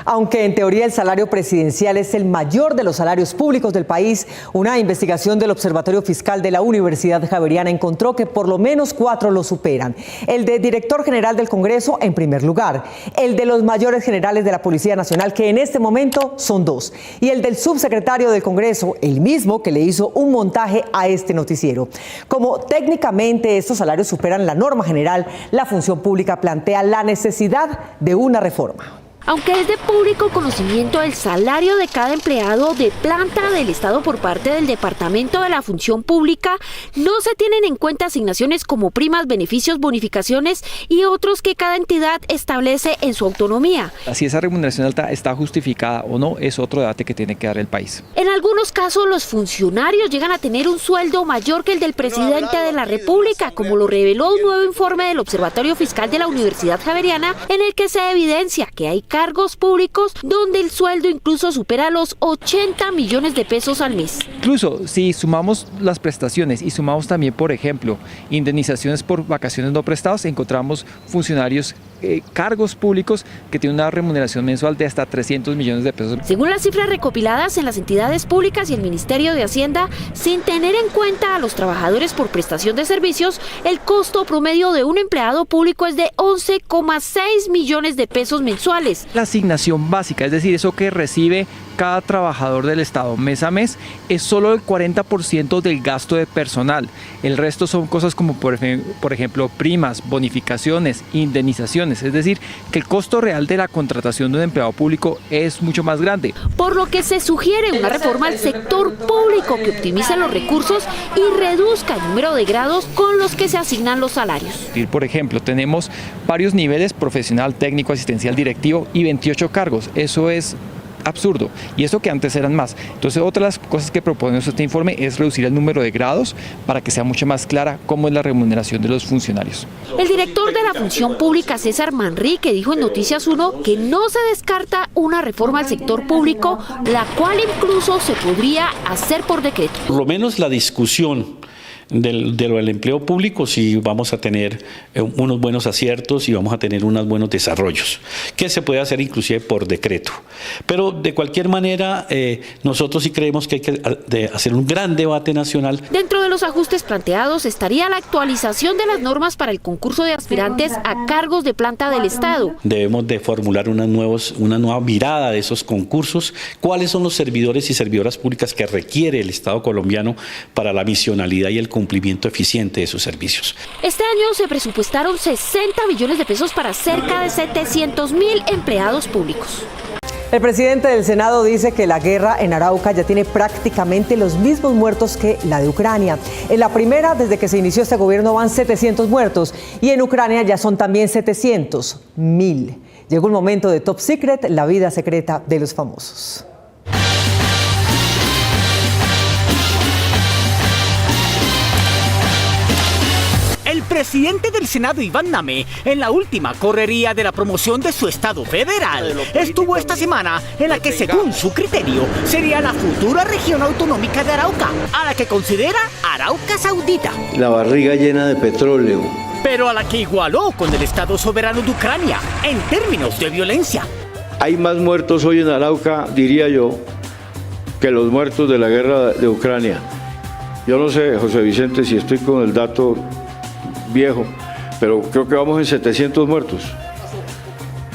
Aunque en teoría el salario presidencial es el mayor de los salarios públicos del país, una investigación del Observatorio Fiscal de la Universidad Javeriana encontró que por lo menos 4 lo superan. El de director general del Congreso en primer lugar, el de los mayores generales de la Policía Nacional, que en este momento son 2, y el del subsecretario del Congreso, el mismo que le hizo un montaje a este noticiero. Como técnicamente estos salarios superan la norma general, la función pública plantea la necesidad de una reforma. Aunque es de público conocimiento el salario de cada empleado de planta del Estado por parte del Departamento de la Función Pública, no se tienen en cuenta asignaciones como primas, beneficios, bonificaciones y otros que cada entidad establece en su autonomía. Si esa remuneración alta está justificada o no es otro debate que tiene que dar el país. En algunos casos los funcionarios llegan a tener un sueldo mayor que el del presidente de la República, como lo reveló un nuevo informe del Observatorio Fiscal de la Universidad Javeriana, en el que se evidencia que hay cargos públicos donde el sueldo incluso supera los 80 millones de pesos al mes. Incluso si sumamos las prestaciones y sumamos también, por ejemplo, indemnizaciones por vacaciones no prestadas, encontramos funcionarios, cargos públicos que tienen una remuneración mensual de hasta 300 millones de pesos. Según las cifras recopiladas en las entidades públicas y el Ministerio de Hacienda, sin tener en cuenta a los trabajadores por prestación de servicios, el costo promedio de un empleado público es de 11,6 millones de pesos mensuales. La asignación básica, es decir, eso que recibe cada trabajador del Estado mes a mes, es solo el 40% del gasto de personal. El resto son cosas como, por ejemplo, primas, bonificaciones, indemnizaciones. Es decir, que el costo real de la contratación de un empleado público es mucho más grande. Por lo que se sugiere una reforma al sector público que optimice los recursos y reduzca el número de grados con los que se asignan los salarios. Por ejemplo, tenemos varios niveles: profesional, técnico, asistencial, directivo y 28 cargos. Eso es absurdo, y eso que antes eran más. Entonces, otra de las cosas que proponemos este informe es reducir el número de grados para que sea mucho más clara cómo es la remuneración de los funcionarios. El director de la Función Pública, César Manrique, dijo en Noticias 1 que no se descarta una reforma al sector público, la cual incluso se podría hacer por decreto. Por lo menos la discusión del empleo público, si vamos a tener unos buenos aciertos y vamos a tener unos buenos desarrollos, que se puede hacer inclusive por decreto. Pero de cualquier manera, nosotros sí creemos que hay que hacer un gran debate nacional. Dentro de los ajustes planteados estaría la actualización de las normas para el concurso de aspirantes a cargos de planta del Estado. Debemos de formular una nueva mirada de esos concursos, cuáles son los servidores y servidoras públicas que requiere el Estado colombiano para la misionalidad y el cumplimiento eficiente de sus servicios. Este año se presupuestaron 60 millones de pesos para cerca de 700.000 empleados públicos. El presidente del Senado dice que la guerra en Arauca ya tiene prácticamente los mismos muertos que la de Ucrania. En la primera, desde que se inició este gobierno, van 700 muertos y en Ucrania ya son también 700.000. Llegó el momento de Top Secret, la vida secreta de los famosos. El presidente del Senado, Iván Name, en la última correría de la promoción de su estado federal, estuvo esta semana en la que, según su criterio, sería la futura región autonómica de Arauca, a la que considera Arauca Saudita. La barriga llena de petróleo. Pero a la que igualó con el Estado soberano de Ucrania, en términos de violencia. Hay más muertos hoy en Arauca, diría yo, que los muertos de la guerra de Ucrania. Yo no sé, José Vicente, si estoy con el dato viejo, pero creo que vamos en 700 muertos.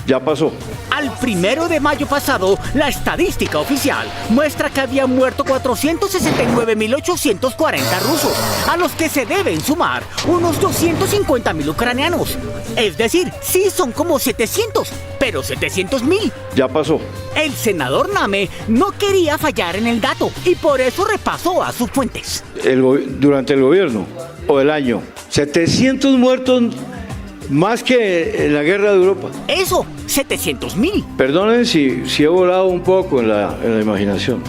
Ya pasó. Al 1 de mayo pasado, la estadística oficial muestra que habían muerto 469.840 rusos, a los que se deben sumar unos 250.000 ucranianos. Es decir, sí son como 700, pero 700.000. Ya pasó. El senador Name no quería fallar en el dato y por eso repasó a sus fuentes. Durante el gobierno o el año, 700 muertos más que en la guerra de Europa. Eso, 700.000. Perdonen si he volado un poco en la imaginación.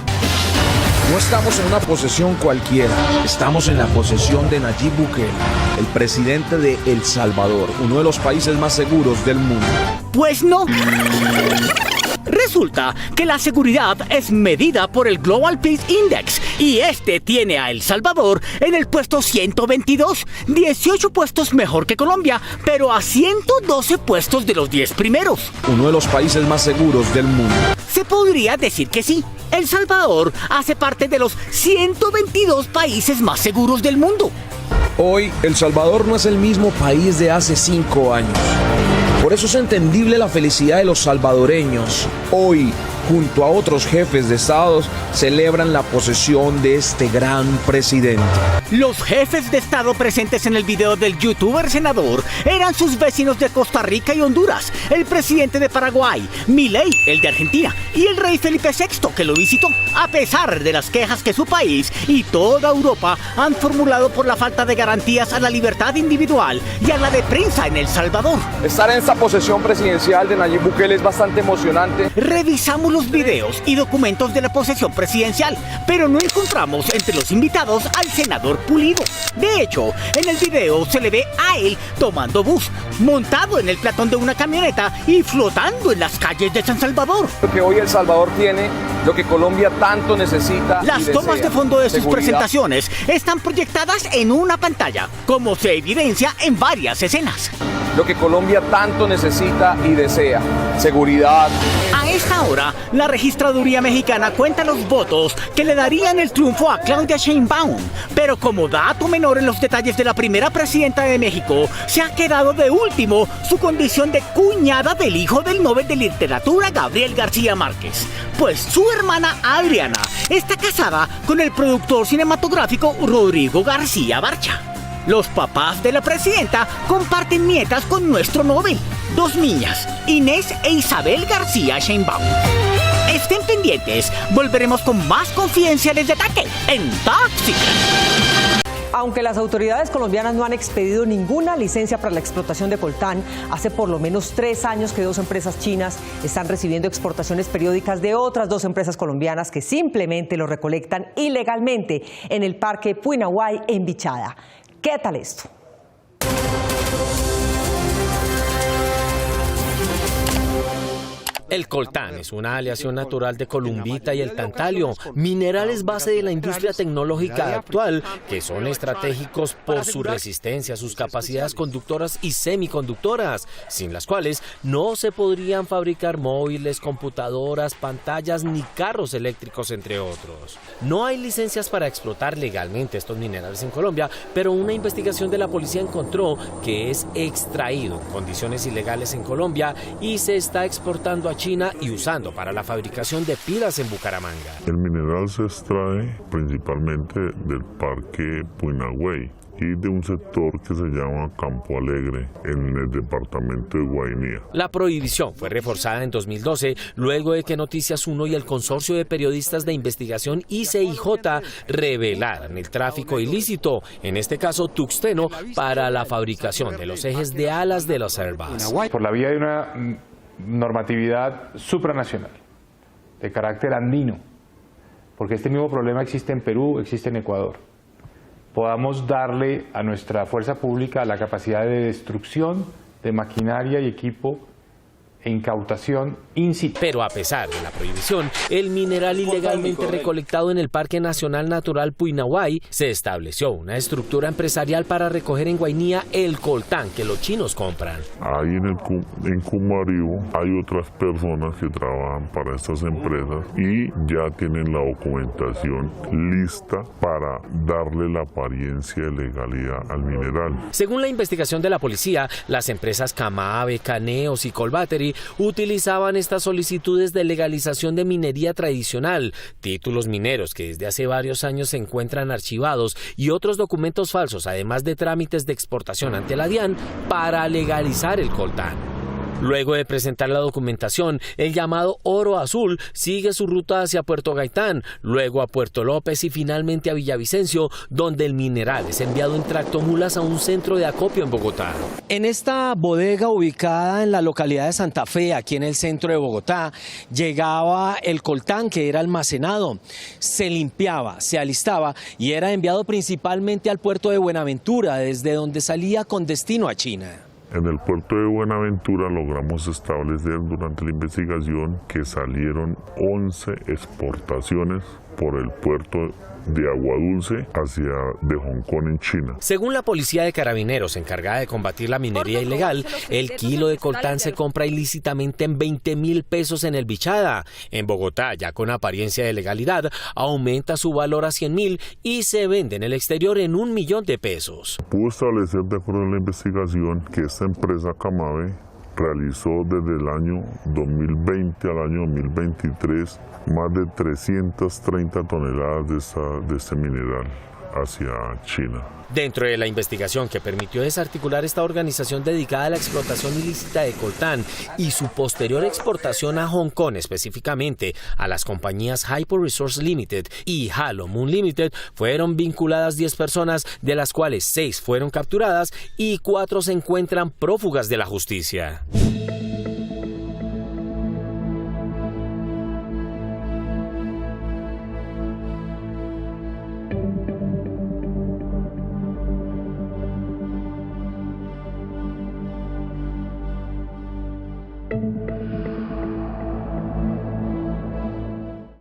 No estamos en una posesión cualquiera, estamos en la posesión de Nayib Bukele, el presidente de El Salvador, uno de los países más seguros del mundo. Pues no. resulta que la seguridad es medida por el Global Peace Index y este tiene a El Salvador en el puesto 122, 18 puestos mejor que Colombia, pero a 112 puestos de los 10 primeros. Uno de los países más seguros del mundo. Se podría decir que sí. El Salvador hace parte de los 122 países más seguros del mundo. Hoy, El Salvador no es el mismo país de hace 5 años. Por eso es entendible la felicidad de los salvadoreños. Hoy, junto a otros jefes de estados, celebran la posesión de este gran presidente. Los jefes de estado presentes en el video del youtuber senador eran sus vecinos de Costa Rica y Honduras, el presidente de Paraguay, Milei, el de Argentina, y el rey Felipe VI, que lo visitó, a pesar de las quejas que su país y toda Europa han formulado por la falta de garantías a la libertad individual y a la de prensa en El Salvador. Estar en esta posesión presidencial de Nayib Bukele es bastante emocionante. Revisamos los videos y documentos de la posesión presidencial, pero no encontramos entre los invitados al senador Pulido. De hecho, en el video se le ve a él tomando bus, montado en el platón de una camioneta y flotando en las calles de San Salvador. Lo que hoy El Salvador tiene, lo que Colombia tanto necesita. Las tomas de fondo de sus presentaciones están proyectadas en una pantalla, como se evidencia en varias escenas. Lo que Colombia tanto necesita y desea, seguridad. A esta hora, la registraduría mexicana cuenta los votos que le darían el triunfo a Claudia Sheinbaum, pero como dato menor en los detalles de la primera presidenta de México, se ha quedado de último su condición de cuñada del hijo del Nobel de Literatura Gabriel García Márquez, pues su hermana Adriana está casada con el productor cinematográfico Rodrigo García Barcha. Los papás de la presidenta comparten nietas con nuestro Nobel, 2 niñas, Inés e Isabel García Sheinbaum. Estén pendientes, volveremos con más confidenciales de ataque en Top Secret. Aunque las autoridades colombianas no han expedido ninguna licencia para la explotación de coltán, hace por lo menos 3 años que 2 empresas chinas están recibiendo exportaciones periódicas de otras 2 empresas colombianas que simplemente lo recolectan ilegalmente en el Parque Puinahuay en Bichada. ¿Qué tal esto? El coltán es una aleación natural de columbita y el tantalio, minerales base de la industria tecnológica actual, que son estratégicos por su resistencia, sus capacidades conductoras y semiconductoras, sin las cuales no se podrían fabricar móviles, computadoras, pantallas ni carros eléctricos, entre otros. No hay licencias para explotar legalmente estos minerales en Colombia, pero una investigación de la policía encontró que es extraído en condiciones ilegales en Colombia y se está exportando a China y usando para la fabricación de pilas en Bucaramanga. El mineral se extrae principalmente del Parque Puinahuay y de un sector que se llama Campo Alegre en el departamento de Guainía. La prohibición fue reforzada en 2012 luego de que Noticias 1 y el consorcio de periodistas de investigación ICIJ revelaran el tráfico ilícito, en este caso tuxteno, para la fabricación de los ejes de alas de los Airbus. Por la vía de una normatividad supranacional, de carácter andino, porque este mismo problema existe en Perú, existe en Ecuador, podamos darle a nuestra fuerza pública la capacidad de destrucción de maquinaria y equipo e incautación in situ. Pero a pesar de la prohibición, el mineral ilegalmente recolectado en el Parque Nacional Natural Puinahuay, se estableció una estructura empresarial para recoger en Guainía el coltán que los chinos compran. Ahí en Cumaribo hay otras personas que trabajan para estas empresas y ya tienen la documentación lista para darle la apariencia de legalidad al mineral. Según la investigación de la policía, las empresas Camabe, Caneos y Colbattery utilizaban estas solicitudes de legalización de minería tradicional, títulos mineros que desde hace varios años se encuentran archivados y otros documentos falsos, además de trámites de exportación ante la DIAN para legalizar el coltán. Luego de presentar la documentación, el llamado oro azul sigue su ruta hacia Puerto Gaitán, luego a Puerto López y finalmente a Villavicencio, donde el mineral es enviado en tractomulas a un centro de acopio en Bogotá. En esta bodega ubicada en la localidad de Santa Fe, aquí en el centro de Bogotá, llegaba el coltán que era almacenado, se limpiaba, se alistaba y era enviado principalmente al puerto de Buenaventura, desde donde salía con destino a China. En el puerto de Buenaventura logramos establecer durante la investigación que salieron 11 exportaciones por el puerto de Agua Dulce de Hong Kong en China. Según la Policía de Carabineros encargada de combatir la minería ilegal, el kilo de coltán se compra ilícitamente en 20.000 pesos en el Bichada. En Bogotá, ya con apariencia de legalidad, aumenta su valor a 100.000 y se vende en el exterior en 1 millón de pesos. Pudo establecer, de acuerdo a la investigación, que esta empresa Camave realizó desde el año 2020 al año 2023 más de 330 toneladas de este mineral hacia China. Dentro de la investigación que permitió desarticular esta organización dedicada a la explotación ilícita de coltán y su posterior exportación a Hong Kong, específicamente a las compañías Hypo Resource Limited y Halo Moon Limited, fueron vinculadas 10 personas, de las cuales 6 fueron capturadas y 4 se encuentran prófugas de la justicia.